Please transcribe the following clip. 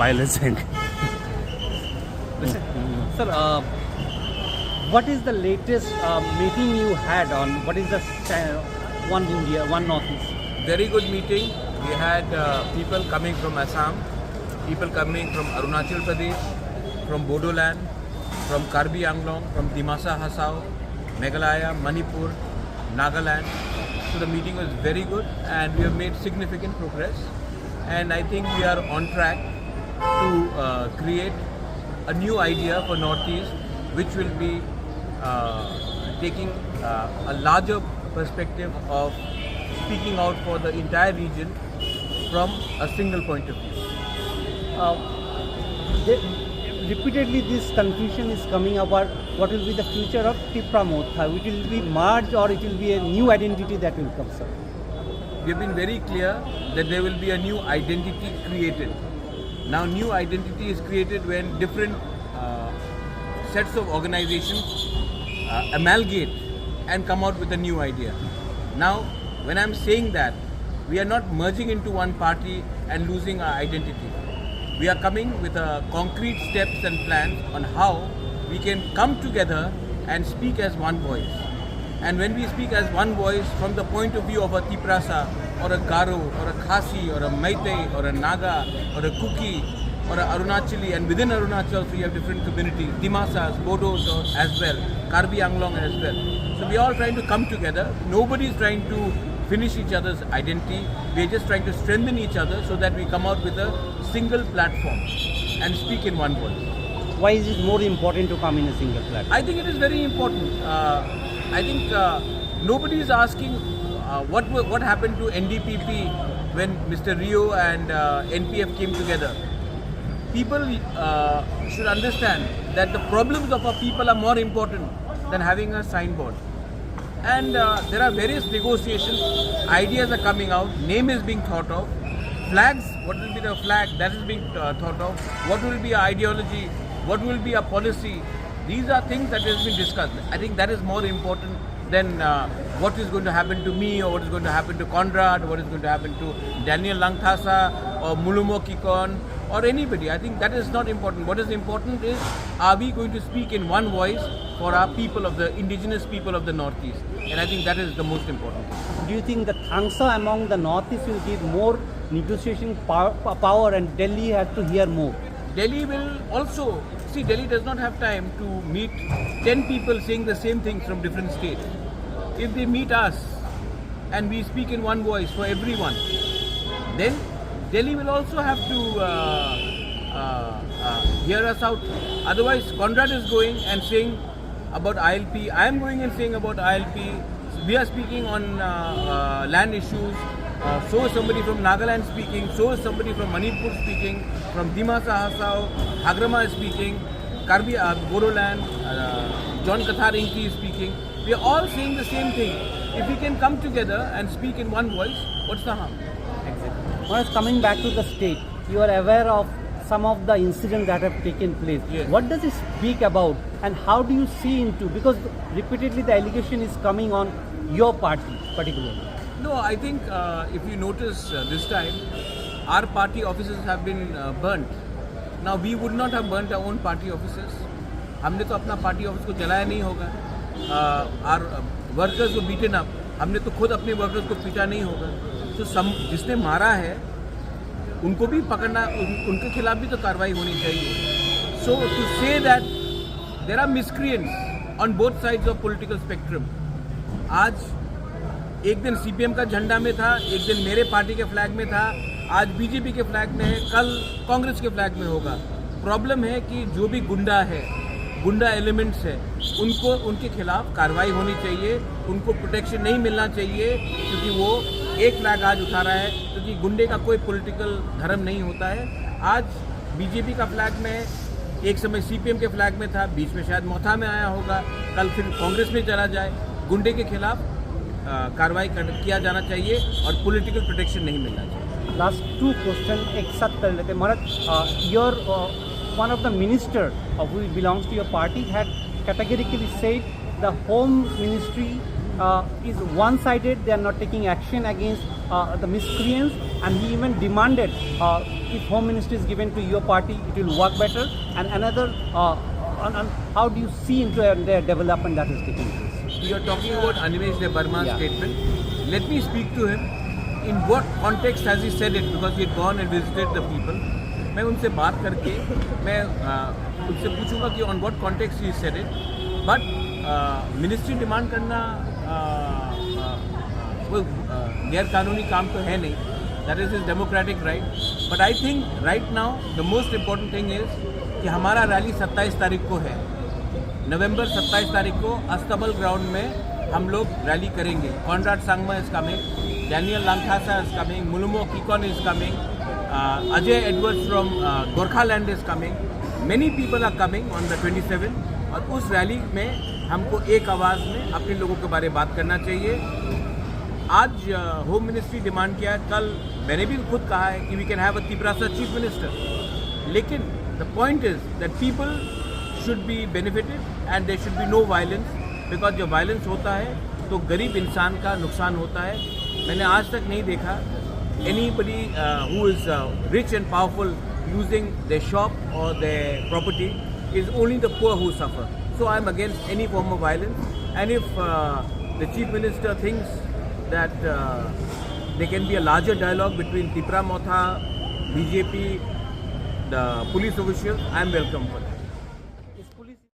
Pilot Singh. Sir, what is the latest meeting you had on what is the One India, One Northeast? Very good meeting. We had people coming from Assam, people coming from Arunachal Pradesh, from Bodoland, from Karbi Anglong, from Dimasa Hasao, Meghalaya, Manipur, Nagaland. So the meeting was very good and we have made significant progress. And I think we are on track to create a new idea for Northeast, which will be taking a larger perspective of speaking out for the entire region from a single point of view. Repeatedly this confusion is coming about what will be the future of Tipra-Motha, which will be merged or it will be a new identity that will come, sir. We have been very clear that there will be a new identity created. Now new identity is created when different sets of organizations amalgate and come out with a new idea. Now when I'm saying that, we are not merging into one party and losing our identity. We are coming with concrete steps and plans on how we can come together and speak as one voice. And when we speak as one voice from the point of view of a Tiprasa or a Garo or a Khasi or a Meitei or a Naga or a Kuki or a Arunachali, and within Arunachal we have different communities, Dimasas, Bodos as well, Karbi Anglong as well. So we are all trying to come together. Nobody is trying to finish each other's identity. We are just trying to strengthen each other so that we come out with a single platform and speak in one voice. Why is it more important to come in a single platform? I think it is very important. I think nobody is asking what happened to NDPP when Mr. Rio and NPF came together. People should understand that the problems of our people are more important than having a signboard. And there are various negotiations, ideas are coming out, name is being thought of, flags, what will be the flag, that is being thought of, what will be our ideology, what will be our policy. These are things that has been discussed. I think that is more important than what is going to happen to me or what is going to happen to Conrad, or what is going to happen to Daniel Langthasa or Mulumo Kikon or anybody. I think that is not important. What is important is, are we going to speak in one voice for our people, of the indigenous people of the Northeast? And I think that is the most important. Do you think the Thangsa among the Northeast will give more negotiation power and Delhi has to hear more? Delhi will also, see, Delhi does not have time to meet 10 people saying the same things from different states. If they meet us and we speak in one voice for everyone, then Delhi will also have to hear us out. Otherwise, Conrad is going and saying about ILP, I am going and saying about ILP, we are speaking on land issues, so is somebody from Nagaland speaking, so is somebody from Manipur speaking, from Dimasa Hasao, Hagrama is speaking, Karbi Bodoland, John Kathar Inki is speaking. We are all saying the same thing. If we can come together and speak in one voice, what's the harm? Exactly. Once coming back to the state, you are aware of some of the incidents that have taken place. Yes. What does it speak about and how do you see into, because repeatedly the allegation is coming on your party particularly? No, I think if you notice this time, our party offices have been burnt. Now we would not have burnt our own party offices. हमने तो अपना party office को जलाया नहीं होगा. Our workers were beaten up. हमने तो खुद अपने workers को पीटा नहीं होगा. तो जिसने मारा है, उनको भी पकड़ना, उनके खिलाफ भी तो कार्रवाई होनी चाहिए. So to say that there are miscreants on both sides of political spectrum. आज एक दिन सीपीएम का झंडा में था, एक दिन मेरे पार्टी के फ्लैग में था, आज बीजेपी के फ्लैग में है, कल कांग्रेस के फ्लैग में होगा. प्रॉब्लम है कि जो भी गुंडा है, गुंडा एलिमेंट्स है, उनको उनके खिलाफ कार्रवाई होनी चाहिए, उनको प्रोटेक्शन नहीं मिलना चाहिए, क्योंकि वो एक फ्लैग आज उठा रहा है, क्योंकि गुंडे का कोई पॉलिटिकल धर्म नहीं होता है. आज बीजेपी का फ्लैग में है, एक समय सीपीएम के फ्लैग में था, बीच में शायद मोथा में आया होगा, कल फिर कांग्रेस में चला जाए. गुंडे के खिलाफ कार्रवाई किया जाना चाहिए और पॉलिटिकल प्रोटेक्शन नहीं मिलना चाहिए. लास्ट 2 क्वेश्चन एक साथ कर लेते हैं. Maharaj, your one of the minister who belongs to your party had categorically said the home ministry is one-sided. They are not taking action against the miscreants, and he even demanded if Home Ministry is given to your party, it will work better. And another, on how do you see into their development that is taking place? You are talking about Animesh De Burma's Yeah. statement. Let me speak to him. In what context has he said it? Because he had gone and visited the people. मैं उनसे बात करके मैं उनसे पूछूंगा कि on what context he said it. But ministry demand करना कोई गैर कानूनी काम तो है नहीं. That is his democratic right. But I think right now the most important thing is कि हमारा रैली 27 तारीख को है. नवंबर 27 तारीख को अस्तबल ग्राउंड में हम लोग रैली करेंगे. Conrad Sangma is coming, Daniel Langthasa is coming, Mhonlumo Kikon is coming, Ajay Edwards from Gorkhaland is coming. Many people are coming on the 27. और उस रैली में हमको एक आवाज़ में अपने लोगों के बारे में बात करना चाहिए. आज होम मिनिस्ट्री डिमांड किया है, कल मैंने भी खुद कहा है कि we can have a Tiprasa chief minister. लेकिन the point is that people should be benefited and there should be no violence. Because जब वायलेंस होता है तो गरीब इंसान का नुकसान होता है. मैंने आज तक नहीं देखा anybody who is rich and powerful using their shop or their property. Is only the poor who suffer. So I am against any form of violence. And if the chief minister thinks that there can be a larger dialogue between Tipra Motha, BJP, the police officials, I am welcome for that.